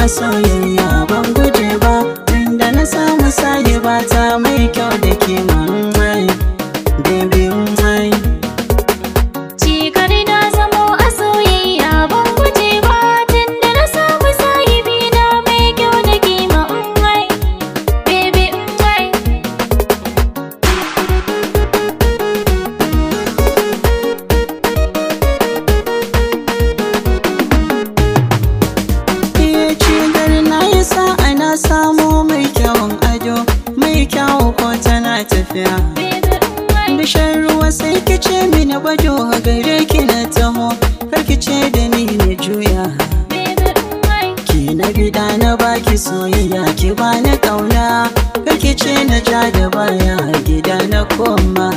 a soyayya ban guje ba, tunda na samu sahiba ta mai kyau da kima. Baby mai Cikar na zamo a soyayya ban guje ba, tunda na samu sahibi na mai kyau da kima. Baby na samu mai kyawun ado, mai kyawu ko tana tafiya da shan ruwa sai kice mini bado gare ki na taho, kar kice da ni na juya. Ki na bida na baki soyayya, ki bani kauna, kar kice na ja da baya gida na koma.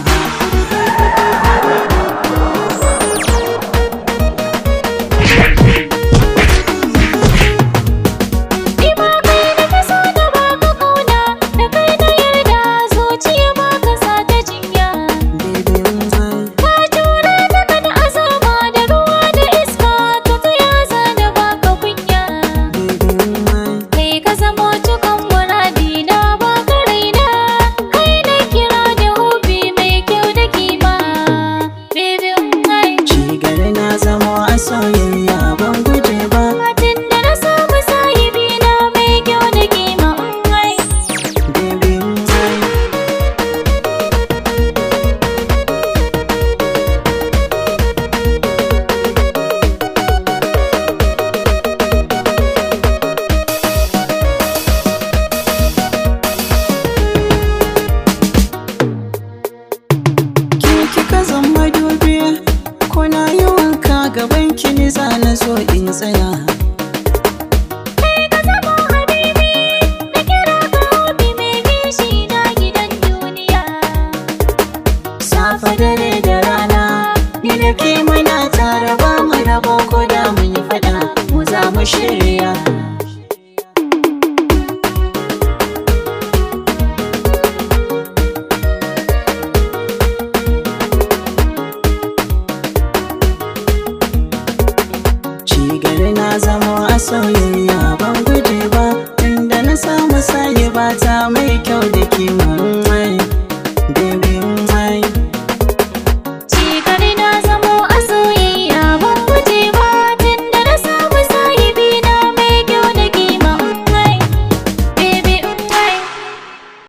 Soyayya ban guje ba, tunda na samu sahibi na mai kyau da kima. Baby kika zama dubi, kuna yi wanka gaban kini zana so in tsaya. Kai ka zama habibi, na kira ka hobi mai bishi na gidan duniya. Safa dare da rana, ni da ke muna tare ba mu rabo ko da mun yi fada, mu za mu shirya. Gari na zamo a soyayya ban guje ba, tunda na samu sahiba ta mai kyau da kima.